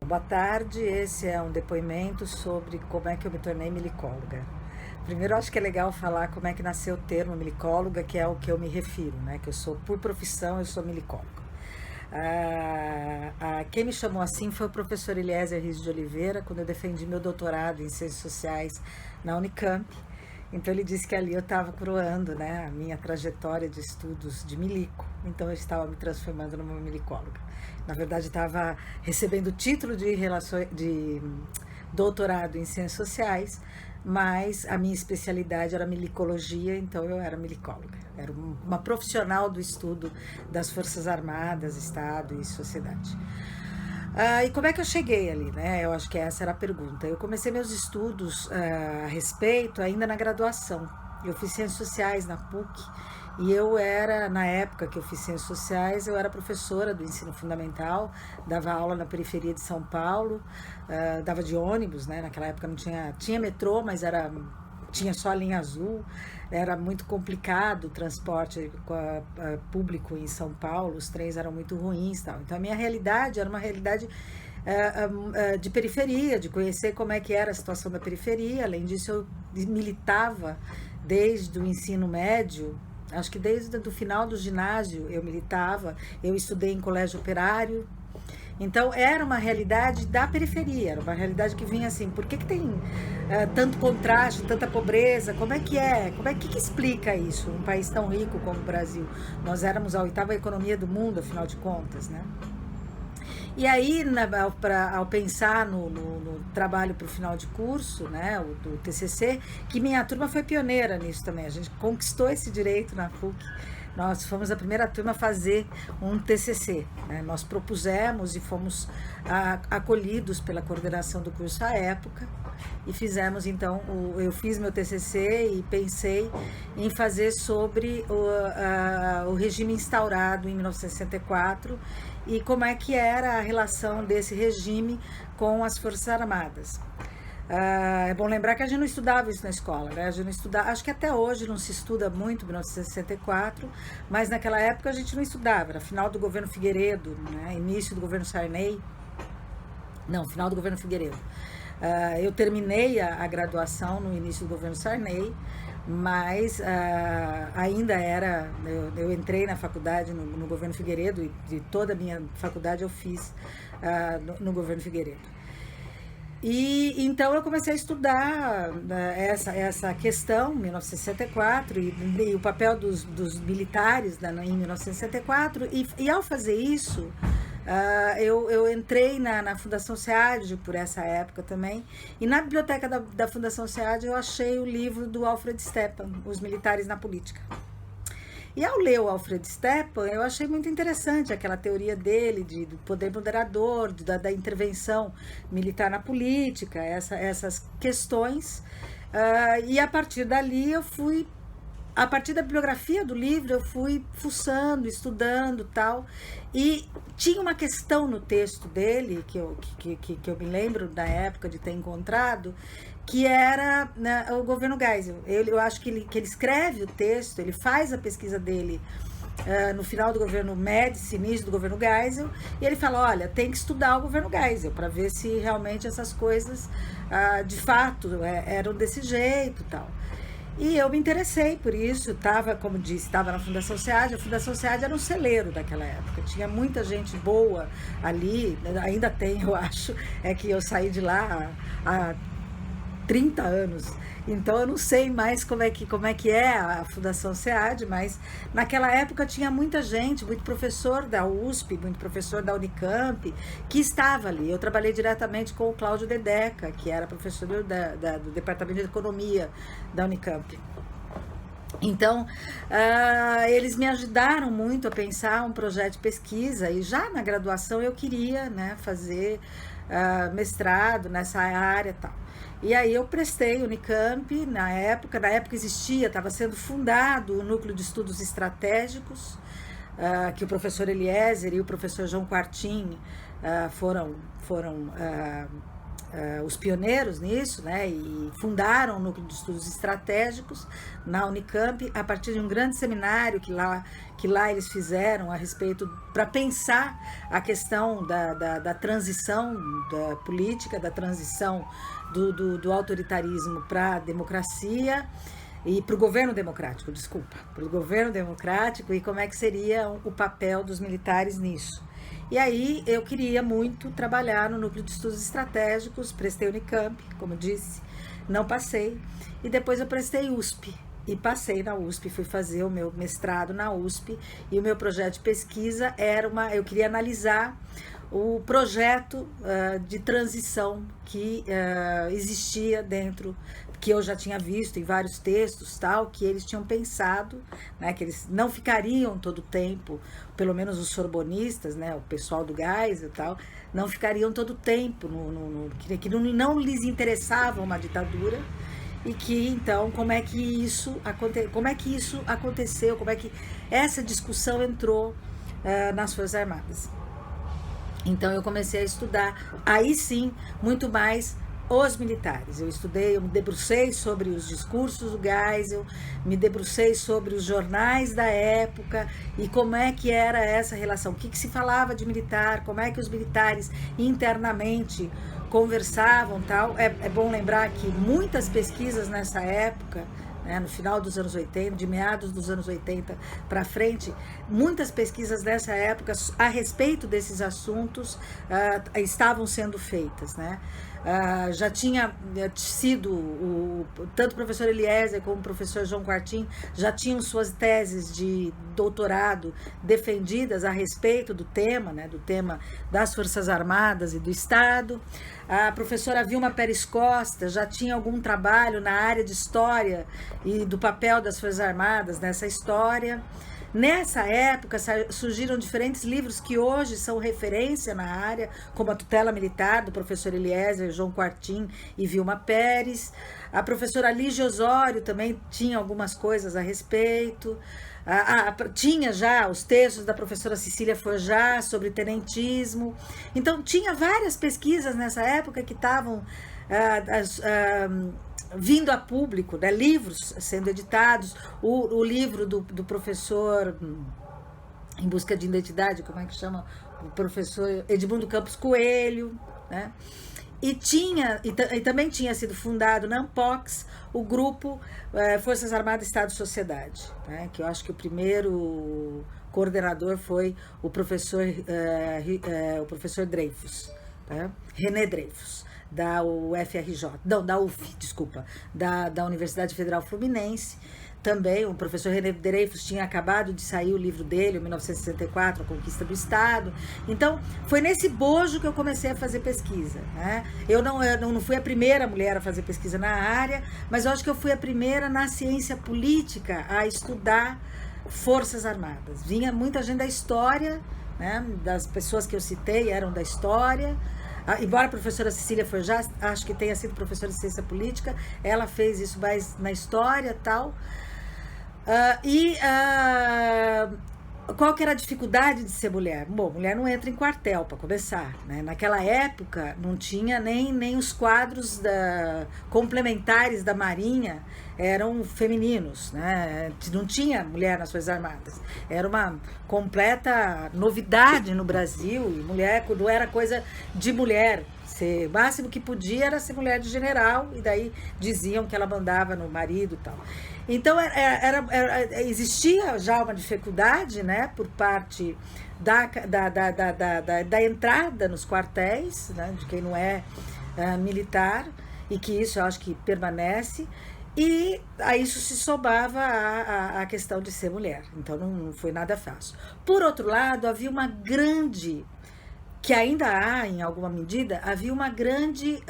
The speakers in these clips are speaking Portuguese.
Boa tarde, esse é um depoimento sobre como é que eu me tornei milicóloga. Primeiro, acho que é legal falar como é que nasceu o termo milicóloga, que é o que eu me refiro, né? Que eu sou, por profissão, eu sou milicóloga. Quem me chamou assim foi o professor Eliezer Rios de Oliveira, quando eu defendi meu doutorado em Ciências Sociais na Unicamp. Então ele disse que ali eu estava coroando, né, a minha trajetória de estudos de milico. Então eu estava me transformando numa milicóloga. Na verdade, estava recebendo o título de doutorado em Ciências Sociais, mas a minha especialidade era milicologia, então eu era milicóloga. Era uma profissional do estudo das Forças Armadas, Estado e sociedade. E como é que eu cheguei ali, né? Eu acho que essa era a pergunta. Eu comecei meus estudos a respeito ainda na graduação. Eu fiz Ciências Sociais na PUC e eu era, na época que eu fiz Ciências Sociais, eu era professora do ensino fundamental, dava aula na periferia de São Paulo, dava de ônibus, né? Naquela época não tinha metrô, mas tinha só a linha azul, era muito complicado o transporte público em São Paulo, os trens eram muito ruins, tal. Então a minha realidade era uma realidade de periferia, de conhecer como é que era a situação da periferia. Além disso, eu militava desde o ensino médio, acho que desde o final do ginásio eu militava, eu estudei em colégio operário. Então era uma realidade da periferia, era uma realidade que vinha assim, por que tem tanto contraste, tanta pobreza, como é que é, que explica isso, um país tão rico como o Brasil? Nós éramos a 8ª economia do mundo, afinal de contas, né? E aí, ao pensar no trabalho para o final de curso, né, do TCC, que minha turma foi pioneira nisso também, a gente conquistou esse direito na PUC. Nós fomos a primeira turma a fazer um TCC, né? Nós propusemos e fomos acolhidos pela coordenação do curso à época e fizemos, então, eu fiz meu TCC e pensei em fazer sobre o regime instaurado em 1964 e como é que era a relação desse regime com as Forças Armadas. É bom lembrar que a gente não estudava isso na escola, né? A gente não estudava, acho que até hoje não se estuda muito 1964, mas naquela época a gente não estudava, era final do governo Figueiredo, né? Início do governo Sarney, não, final do governo Figueiredo. Eu terminei a graduação no início do governo Sarney, mas ainda era, eu entrei na faculdade no governo Figueiredo e toda a minha faculdade eu fiz no governo Figueiredo. E então eu comecei a estudar essa questão, 1964, e o papel dos militares em 1964, e ao fazer isso, eu entrei na Fundação SEAD por essa época também, e na biblioteca da Fundação SEAD eu achei o livro do Alfred Stepan, Os Militares na Política. E ao ler o Alfred Stepan, eu achei muito interessante aquela teoria dele do poder moderador, da intervenção militar na política, essas questões. E a partir dali a partir da bibliografia do livro, eu fui fuçando, estudando tal, e tinha uma questão no texto dele, que eu me lembro da época de ter encontrado, que era, né, o governo Geisel. Eu acho que ele escreve o texto, ele faz a pesquisa dele no final do governo Médici, início do governo Geisel, e ele fala, olha, tem que estudar o governo Geisel para ver se realmente essas coisas de fato eram desse jeito e tal. E eu me interessei por isso, como disse, estava na Fundação SEAD. A Fundação SEAD era um celeiro daquela época, tinha muita gente boa ali, ainda tem, eu acho, é que eu saí de lá há 30 anos, então eu não sei mais como é que é a Fundação SEAD, mas naquela época tinha muita gente, muito professor da USP, muito professor da Unicamp, que estava ali. Eu trabalhei diretamente com o Cláudio Dedeca, que era professor do Departamento de Economia da Unicamp. Então, eles me ajudaram muito a pensar um projeto de pesquisa, e já na graduação eu queria, né, fazer mestrado nessa área e tal. E aí eu prestei Unicamp, na época existia, estava sendo fundado o Núcleo de Estudos Estratégicos, que o professor Eliezer e o professor João Quartim foram os pioneiros nisso, né, e fundaram o Núcleo de Estudos Estratégicos na Unicamp, a partir de um grande seminário que lá eles fizeram a respeito, para pensar a questão da transição da política, da transição do autoritarismo para a democracia, e para o governo democrático, para o governo democrático, e como é que seria o papel dos militares nisso. E aí eu queria muito trabalhar no Núcleo de Estudos Estratégicos, prestei Unicamp, como eu disse, não passei, e depois eu prestei USP, e passei na USP, fui fazer o meu mestrado na USP, e o meu projeto de pesquisa eu queria analisar o projeto de transição que existia dentro, que eu já tinha visto em vários textos, tal, que eles tinham pensado, né, que eles não ficariam todo o tempo, pelo menos os sorbonistas, né, o pessoal do Geisel e tal, não ficariam todo o tempo, que não lhes interessava uma ditadura, e que então como é que isso aconteceu, como é que essa discussão entrou nas Forças Armadas. Então eu comecei a estudar, aí sim, muito mais os militares. Eu me debrucei sobre os discursos do Geisel, me debrucei sobre os jornais da época e como é que era essa relação, o que se falava de militar, como é que os militares internamente conversavam, tal. É bom lembrar que muitas pesquisas nessa época, no final dos anos 80, de meados dos anos 80 para frente, muitas pesquisas dessa época a respeito desses assuntos estavam sendo feitas, né? Já tinha sido, tanto o professor Eliezer como o professor João Quartim já tinham suas teses de doutorado defendidas a respeito do tema, né, do tema das Forças Armadas e do Estado. A professora Vilma Pérez Costa já tinha algum trabalho na área de história e do papel das Forças Armadas nessa história. Nessa época surgiram diferentes livros que hoje são referência na área, como A Tutela Militar, do professor Eliezer, João Quartim e Vilma Pérez. A professora Lígia Osório também tinha algumas coisas a respeito. Tinha já os textos da professora Cecília Forjá sobre tenentismo. Então, tinha várias pesquisas nessa época que estavam vindo a público, né? Livros sendo editados, o livro do professor Em Busca de Identidade, como é que chama? O professor Edmundo Campos Coelho, né? E também tinha sido fundado na Ampox o grupo Forças Armadas, Estado e Sociedade, né? Que eu acho que o primeiro coordenador foi o professor Dreyfus, né? René Dreyfus, da UFRJ, não, da UF, desculpa, da Universidade Federal Fluminense. Também o professor René Dreyfus tinha acabado de sair o livro dele, em 1964, A Conquista do Estado. Então, foi nesse bojo que eu comecei a fazer pesquisa, né? Eu não fui a primeira mulher a fazer pesquisa na área, mas eu acho que eu fui a primeira na ciência política a estudar Forças Armadas. Vinha muita gente da história, né? Das pessoas que eu citei eram da história. Embora a professora Cecília Forjá, acho que tenha sido professora de ciência política, ela fez isso mais na história e tal. Qual que era a dificuldade de ser mulher? Bom, mulher não entra em quartel, para começar, né? Naquela época não tinha nem os quadros complementares da Marinha eram femininos, né? Não tinha mulher nas Forças Armadas. Era uma completa novidade no Brasil, e mulher não era coisa de mulher. O máximo que podia era ser mulher de general, e daí diziam que ela mandava no marido e tal. Então, existia já uma dificuldade, né, por parte da entrada nos quartéis, né, de quem não é militar, e que isso eu acho que permanece, e a isso se somava a questão de ser mulher. Então, não foi nada fácil. Por outro lado, havia uma grande, que ainda há em alguma medida, havia uma grande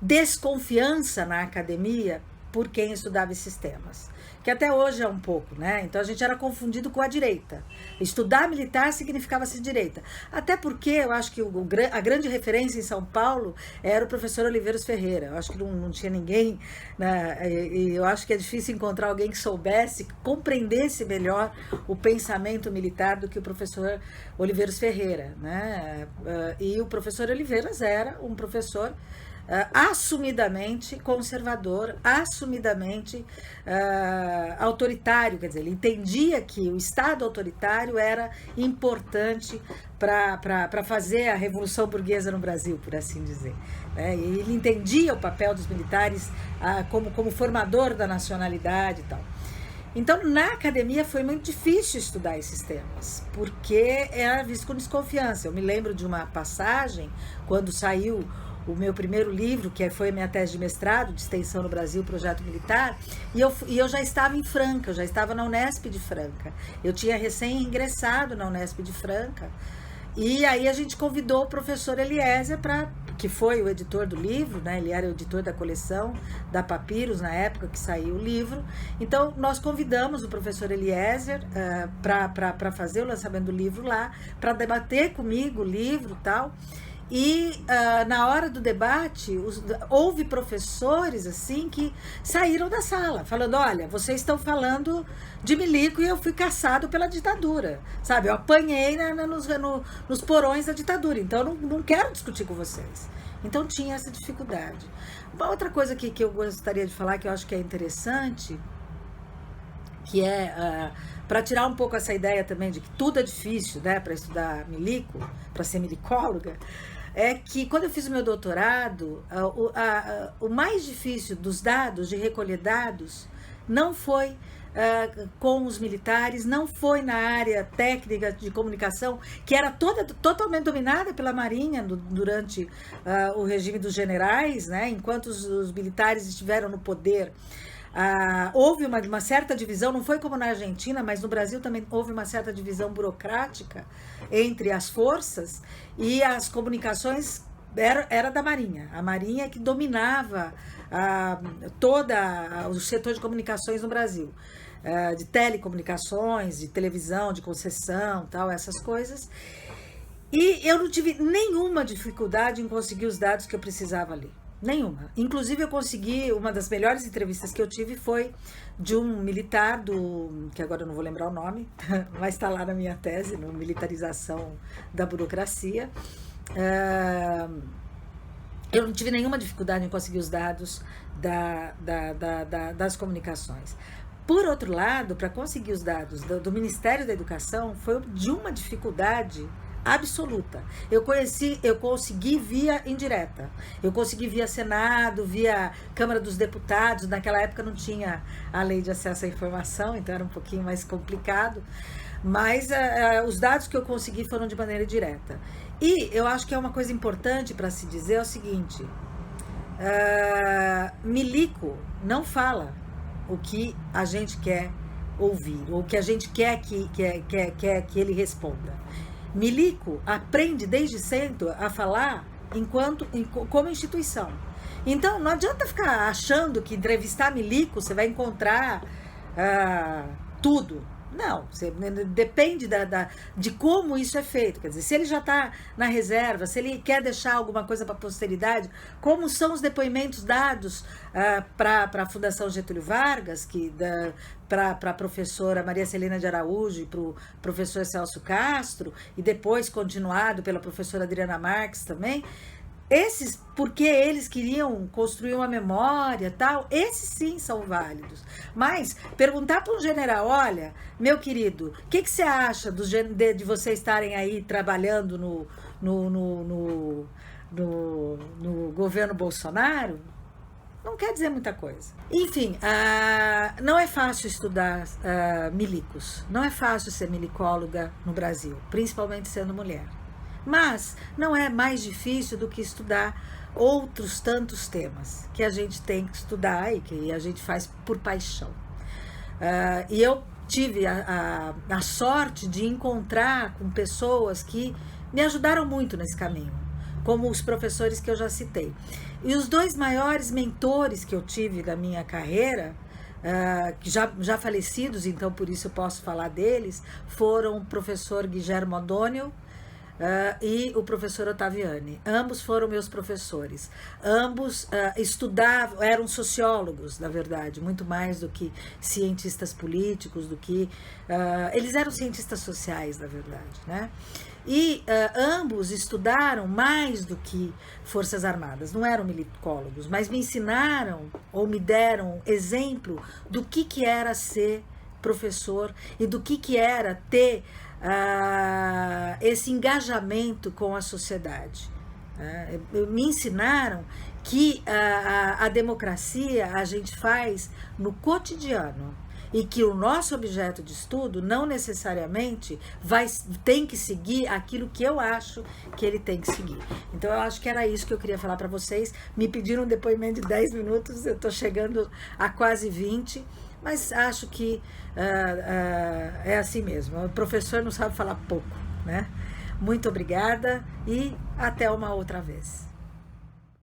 desconfiança na academia por quem estudava esses temas. Que até hoje é um pouco, né? Então a gente era confundido com a direita. Estudar militar significava ser direita. Até porque eu acho que a grande referência em São Paulo era o professor Oliveiros Ferreira. Eu acho que não tinha ninguém, né? E eu acho que é difícil encontrar alguém que soubesse, que compreendesse melhor o pensamento militar do que o professor Oliveiros Ferreira, né? E o professor Oliveiras era um professor assumidamente conservador, assumidamente autoritário, quer dizer, ele entendia que o Estado autoritário era importante para fazer a Revolução Burguesa no Brasil, por assim dizer, né? E ele entendia o papel dos militares como formador da nacionalidade e tal. Então, na academia foi muito difícil estudar esses temas, porque era visto com desconfiança. Eu me lembro de uma passagem, quando saiu o meu primeiro livro, que foi a minha tese de mestrado, de extensão no Brasil, Projeto Militar, e eu já estava em Franca, eu já estava na Unesp de Franca. Eu tinha recém-ingressado na Unesp de Franca, e aí a gente convidou o professor Eliezer, que foi o editor do livro, né? Ele era o editor da coleção da Papyrus, na época que saiu o livro. Então, nós convidamos o professor Eliezer para fazer o lançamento do livro lá, para debater comigo o livro e tal. E na hora do debate, houve professores assim que saíram da sala, falando: olha, vocês estão falando de milico e eu fui caçado pela ditadura, sabe? Eu apanhei nos porões da ditadura, então eu não quero discutir com vocês. Então tinha essa dificuldade. Uma outra coisa que eu gostaria de falar, que eu acho que é interessante, que é para tirar um pouco essa ideia também de que tudo é difícil, né, para estudar milico, para ser milicóloga, é que quando eu fiz o meu doutorado, o mais difícil dos dados, de recolher dados, não foi com os militares, não foi na área técnica de comunicação, que era totalmente dominada pela Marinha durante o regime dos generais, né, enquanto os militares estiveram no poder. Houve uma certa divisão, não foi como na Argentina, mas no Brasil também houve uma certa divisão burocrática entre as forças, e as comunicações era da Marinha. A Marinha é que dominava todo o setor de comunicações no Brasil, de telecomunicações, de televisão, de concessão, tal, essas coisas. E eu não tive nenhuma dificuldade em conseguir os dados que eu precisava ali. Nenhuma. Inclusive, eu consegui, uma das melhores entrevistas que eu tive foi de um militar que agora eu não vou lembrar o nome, mas está lá na minha tese, no Militarização da Burocracia. Eu não tive nenhuma dificuldade em conseguir os dados das comunicações. Por outro lado, para conseguir os dados do Ministério da Educação, foi de uma dificuldade absoluta. Eu consegui via indireta. Eu consegui via Senado, via Câmara dos Deputados. Naquela época não tinha a lei de acesso à informação, então era um pouquinho mais complicado. Mas os dados que eu consegui foram de maneira direta. E eu acho que é uma coisa importante para se dizer, é o seguinte: milico não fala o que a gente quer ouvir, ou o que a gente quer que ele responda. Milico aprende desde cedo a falar como instituição. Então, não adianta ficar achando que entrevistar milico você vai encontrar tudo. Não, depende de como isso é feito. Quer dizer, se ele já está na reserva, se ele quer deixar alguma coisa para a posteridade, como são os depoimentos dados para a Fundação Getúlio Vargas, para a professora Maria Celina de Araújo e para o professor Celso Castro, e depois continuado pela professora Adriana Marques também. Esses, porque eles queriam construir uma memória, tal, esses sim são válidos. Mas perguntar para um general: olha, meu querido, o que você acha de vocês estarem aí trabalhando no governo Bolsonaro? Não quer dizer muita coisa. Enfim, não é fácil estudar milicos, não é fácil ser milicóloga no Brasil, principalmente sendo mulher. Mas não é mais difícil do que estudar outros tantos temas que a gente tem que estudar e que a gente faz por paixão. E eu tive a sorte de encontrar com pessoas que me ajudaram muito nesse caminho. como os professores que eu já citei. E os dois maiores mentores que eu tive da minha carreira, que já falecidos, então por isso eu posso falar deles, foram o professor Guilherme O'Donnell e o professor Ottaviani. Ambos foram meus professores. Ambos estudavam, eram sociólogos, na verdade, muito mais do que cientistas políticos, do que... eles eram cientistas sociais, na verdade, né? E ambos estudaram mais do que Forças Armadas, não eram milicólogos, mas me ensinaram ou me deram exemplo do que era ser professor e do que era ter esse engajamento com a sociedade. Me ensinaram que a democracia a gente faz no cotidiano, e que o nosso objeto de estudo não necessariamente tem que seguir aquilo que eu acho que ele tem que seguir. Então eu acho que era isso que eu queria falar para vocês. Me pediram um depoimento de 10 minutos, eu estou chegando a quase 20, mas acho que é assim mesmo. O professor não sabe falar pouco, né? Muito obrigada e até uma outra vez.